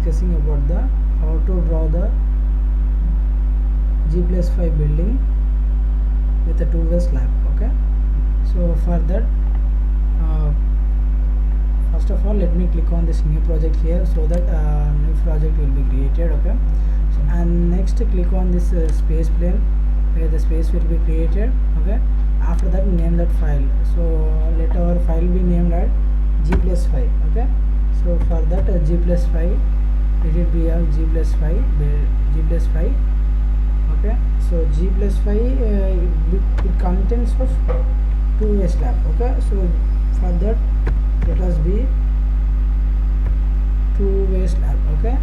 discussing about the how to draw the G+5 building with a two-way slab. Okay, so for that first of all let me click on this new project here, so that new project will be created. Okay, so, and next click on this space plane where the space will be created. Okay, after that name that file, so let our file be named as G+5. Okay, so for that G+5 it will be of G+5. Okay, so G+5 it contains of two-way slab. Okay, so for that let us be two-way slab. Okay,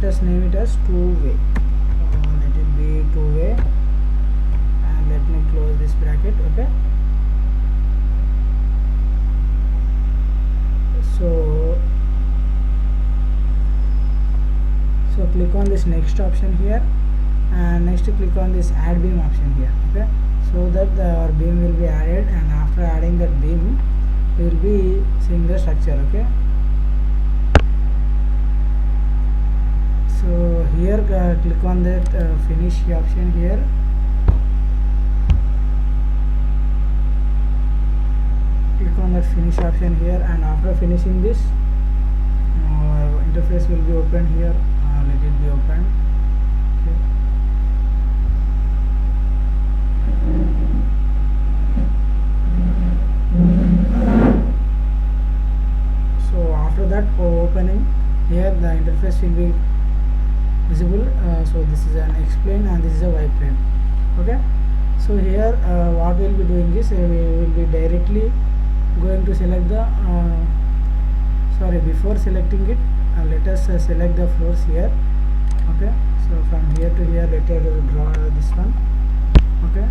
let us name it as two-way. Let it be two-way, and let me close this bracket. Okay, so click on this next option here, and next click on this add beam option here. Okay, so that our beam will be added, and after adding that beam we will be seeing the structure. Okay, so here click on that finish option here. Click on that finish option here, and after finishing this interface will be open here. Let it be open. Okay. So after that opening here the interface will be visible. So this is an X plane and this is a Y plane. Okay, so here what we will be doing is we will be directly going to select the before selecting it let us select the floors here. Okay, so from here to here let us draw this one. Okay,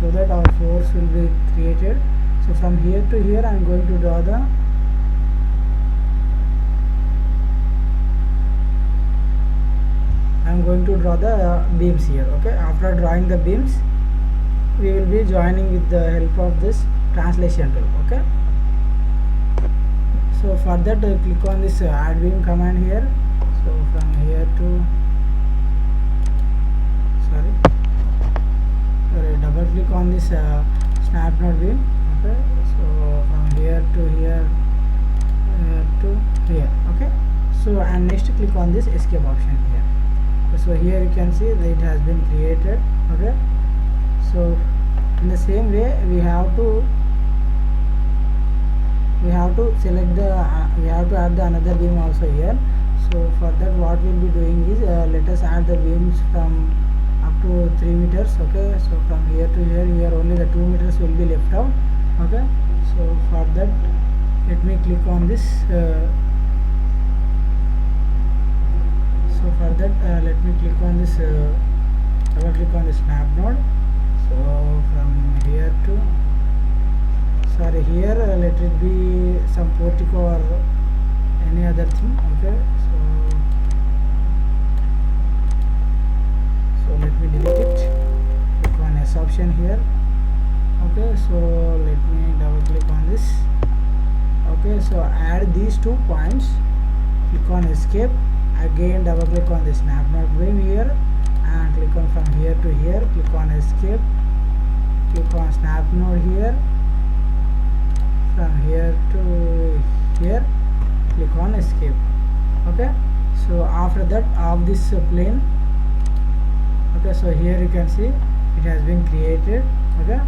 so that our floors will be created. So from here to here I am going to draw the beams here. Okay, after drawing the beams we will be joining with the help of this translation tool. Okay, so for that click on this add beam command here. So from here to double click on this snap node beam. Okay, so from here to here to here. Okay, so and next click on this escape option here. So here you can see that it has been created. Okay, so in the same way we have to select the we have to add the another beam also here. So for that what we will be doing is let us add the beams from up to 3 meters. Okay, so from here to here only the 2 meters will be left out. Okay, so for that let me click on this let me click on this double click on the snap node. So from here to here let it be some portico or any other thing. Okay, so let me delete it. Click on S option here. Okay, so let me double click on this. Okay, so add these 2 points. Click on escape. Again double click on the snap node beam here, and click on from here to here. Click on escape. Click on snap node here. From here to here click on escape. Okay, so after that of this plane. Okay, so here you can see it has been created. Okay,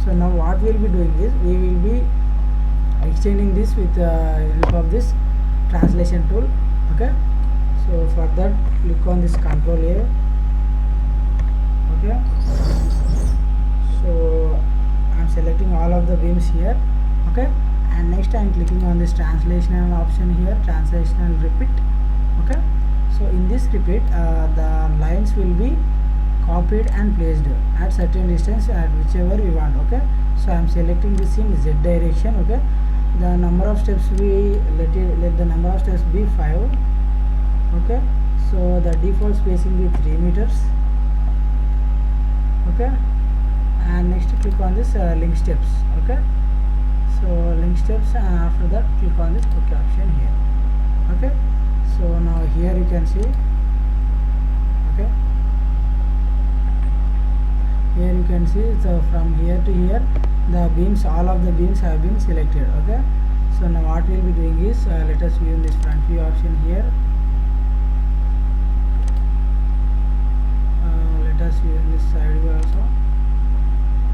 so now what we will be doing is we will be extending this with the help of this translation tool. Okay, so for that click on this Control A. Okay, so I am selecting all of the beams here. Okay, and next I am clicking on this translational option here, translational repeat. Okay, so in this repeat the lines will be copied and placed at certain distance at whichever we want. Okay, so I am selecting this in Z direction. Okay, the number of steps let the number of steps be 5. Okay, so the default spacing be 3 meters. Okay, and next click on this link steps. Okay, so link steps, and after that click on this OK option here. Okay, so now here you can see, okay, here you can see, so from here to here the beams, all of the beams have been selected. Okay, so now what we will be doing is, let us view in this front view option here. Let us view in this side view also.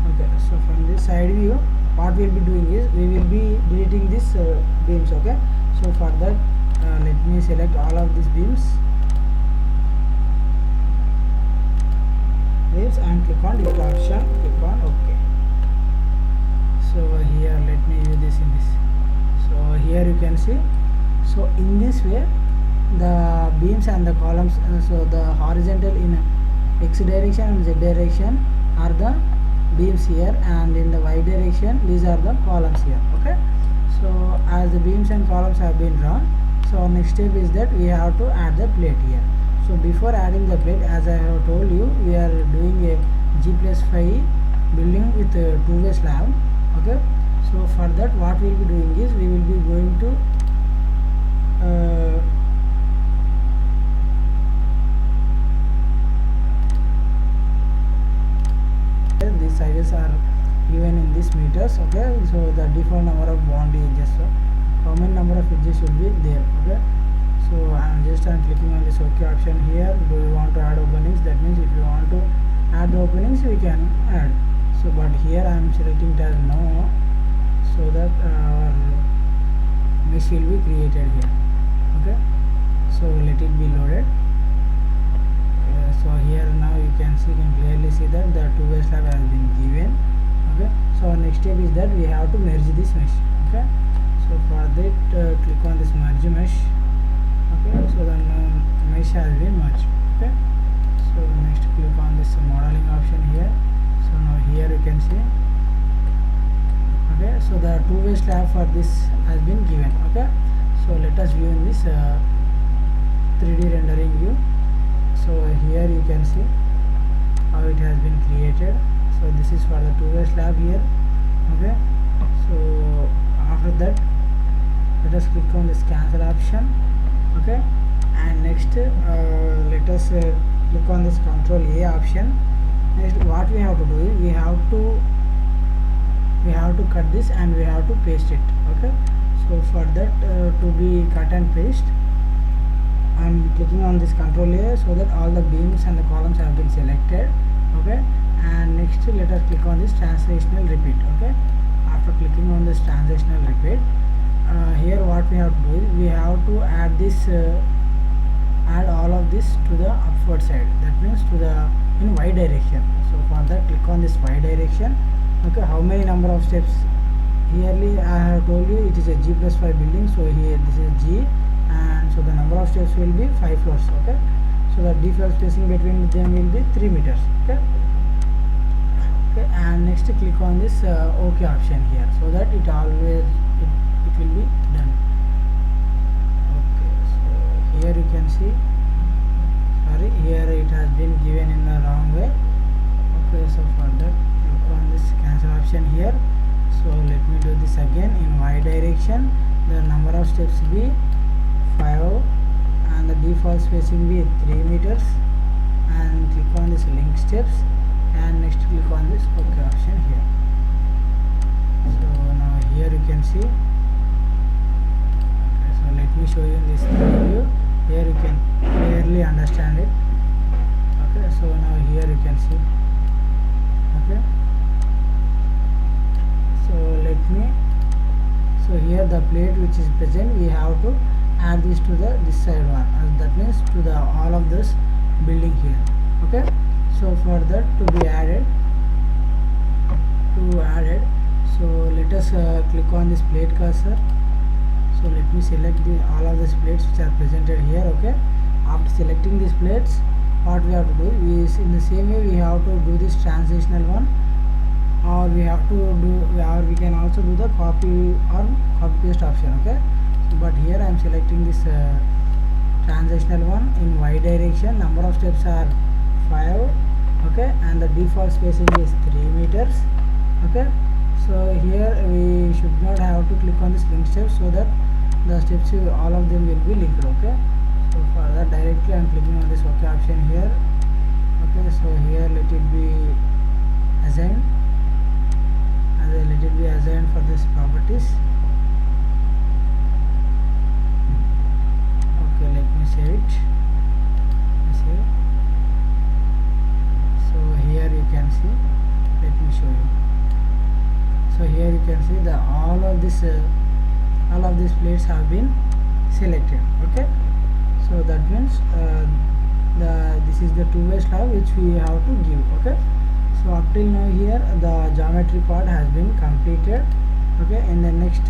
Okay, so from this side view what we will be doing is, we will be deleting these beams. Okay, so for that let me select all of these beams and click on delete option, click on OK. So here let me view this in this. So here you can see, so in this way the beams and the columns, so the horizontal in x direction and z direction are the beams here, and in the y direction these are the columns here. Okay, so as the beams and columns have been drawn, so next step is that we have to add the plate here. So before adding the plate, as I have told you, we are doing a G+5 building with a two-way slab. Okay, so for that what we will be doing is, we will be going to these sizes are given in this meters. Okay, so the default number of bond edges, so how many number of edges should be there. Okay, so I'm clicking on this OK option here. Do you want to add openings? That means if you want to add the openings, we can add. So but here I am selecting it as no, so that our mesh will be created here. Okay, so let it be loaded. So here now you can clearly see that the two-way slab has been given. Okay, so our next step is that we have to merge this mesh. Okay, so for that click on this merge mesh. Okay, so then mesh has been merged. Okay, so next click on this modeling option here. So now here you can see, okay, so the two-way slab for this has been given. Okay, so let us view in this 3D rendering view. So here you can see how it has been created. So this is for the two-way slab here. Okay, so after that let us click on this cancel option. Okay, and next let us click on this Control A option. Next what we have to do is, we have to cut this and we have to paste it. Okay, so for that to be cut and paste, I'm clicking on this Control A, so that all the beams and the columns have been selected. Okay, and next let us click on this Translational Repeat. Okay, after clicking on this Translational Repeat, here what we have to do is, we have to add this add all of this to the upward side, that means to the in y direction. So for that click on this y direction. Okay, how many number of steps? Here I have told you it is a G+5 building, so here this is G, and so the number of steps will be 5 floors. Okay, so the default spacing between them will be 3 meters. Okay, okay, and next click on this OK option here, so that it will be done. Okay, so here you can see, sorry, here it has been given in the wrong way. Okay, so for that click on this cancel option here. So let me do this again. In y direction the number of steps be 5 and the default spacing be 3 meters, and click on this link steps, and next click on this OK option here. So now here you can see, okay, so let me show you in this view. Here you can clearly understand it. Okay, so now here you can see. Okay, so let me, so here the plate which is present, we have to add this to the this side one, that means to the all of this building here. Okay, so for that to be added, so let us click on this plate cursor. So let me select all of these plates which are presented here. Okay, after selecting these plates, what we have to do is, in the same way we have to do this transitional one, or we have to do, or we can also do the copy or copy paste option. Okay, so, but here I am selecting this transitional one. In y direction number of steps are 5. Okay, and the default spacing is 3 meters. Okay, So here we should not have to click on this link steps, so that the steps all of them will be linked. Okay, so for that directly I am clicking on this OK option here. Okay, so here let it be assigned, and let it be assigned for this properties. Okay, let me save it. Save. So here you can see, let me show you. So here you can see the all of these plates have been selected. Okay, so that means this is the two-way slab which we have to give. Okay, so up till now here the geometry part has been completed. Okay, in the next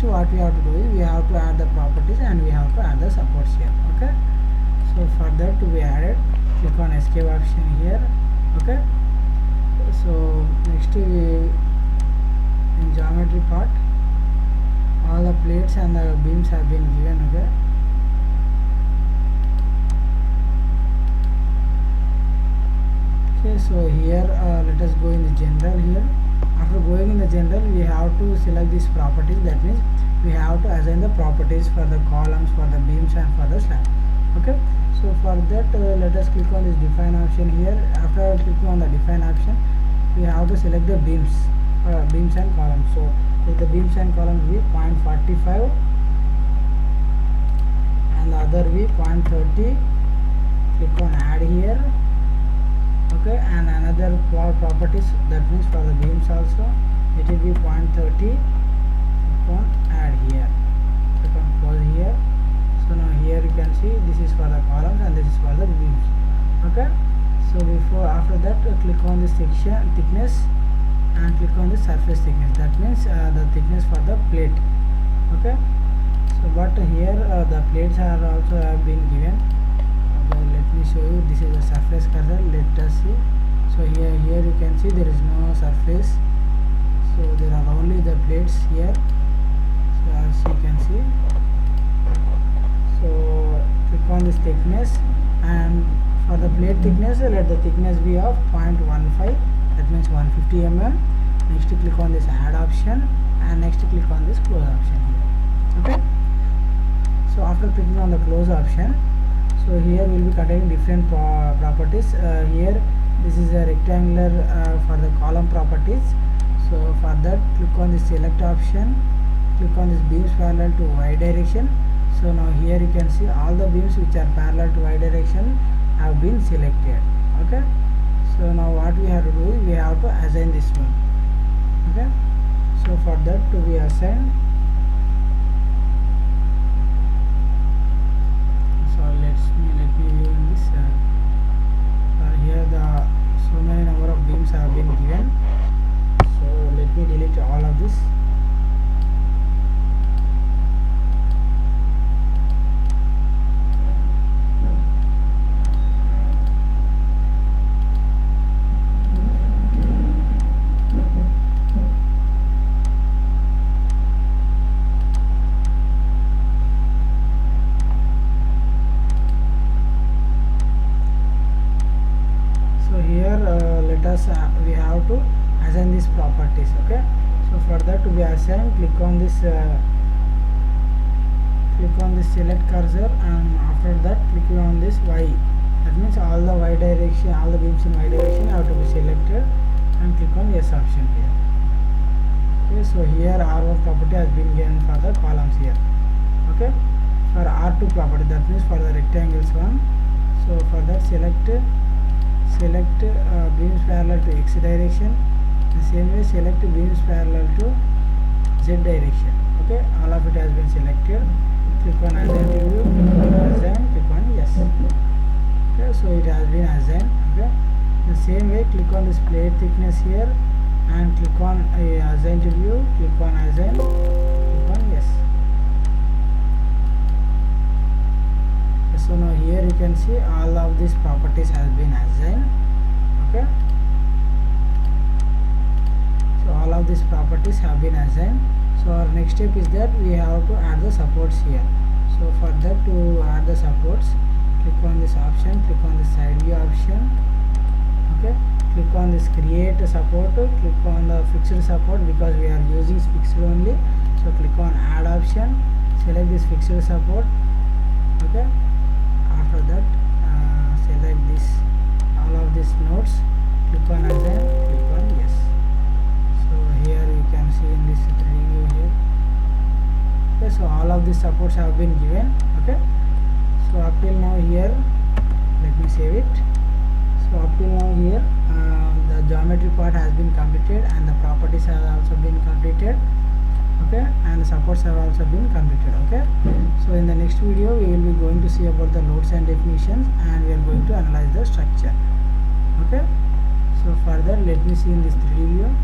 what we have to do is we have to add the properties and we have to add the supports here. Okay, so for that to be added, click on escape option here. Okay, so next in geometry part all the plates and the beams have been given. Okay, so here let us go in the general here. After going in the general, we have to select these properties. That means we have to assign the properties for the columns, for the beams and for the slab. Okay, so for that let us click on this define option here. After clicking on the define option, we have to select the beams and columns. So let the beams and columns be 0.45 and the other be 0.30. Click on add here. Okay, and another properties, that means for the beams also it will be 0.30. Click on add here. Click on close here. So now here you can see this is for the columns and this is for the beams. Okay, so after that click on the section thickness and click on the surface thickness. That means the thickness for the plate. Okay, so but here the plates are also have been given. Let me show you. This is a surface cursor. Let us see. So here you can see there is no surface, so there are only the plates here. So as you can see, so click on this thickness, and for the plate thickness let the thickness be of 0.15, that means 150 mm. Next click on this add option and next click on this close option here. Okay, so after clicking on the close option, so here we will be containing different properties. Here this is a rectangular for the column properties. So for that click on the select option, click on this beams parallel to y direction. So now here you can see all the beams which are parallel to y direction have been selected. Okay, so now what we have to do is we have to assign this one. Okay, so for that to be assigned, so let me view in this. Here the so many number of beams have been given. So let me delete all of this. We have to assign these properties. Okay, so for that to be assigned, click on this select cursor, and after that click on this y. That means all the y direction, all the beams in y direction have to be selected, and click on yes option here. Okay, so here R1 property has been given for the columns here. Okay, for R2 property, that means for the rectangles one. So for that select beams parallel to x direction. The same way select beams parallel to z direction. Okay, all of it has been selected. Click on assign to view, click on assign, click on yes. Okay, so it has been assigned. Okay, the same way click on this plate thickness here and click on assign to view, click on assign, click on yes. So now here you can see all of these properties has been assigned. Okay, so all of these properties have been assigned. So our next step is that we have to add the supports here. So for that to add the supports, click on this option, click on the side view option. Okay, click on this create support, click on the fixed support because we are using fixed only. So click on add option, select this fixed support. Okay, after that select this all of these nodes, click on assign, click on yes. So here you can see in this preview here. Okay, so all of these supports have been given. Okay, so up till now here, let me save it. So up till now here the geometry part has been completed and the properties have also been completed. Okay, and the supports have also been completed. Okay, so in the next video we will be going to see about the loads and definitions, and we are going to analyze the structure. Okay, so further let me see in this 3D view.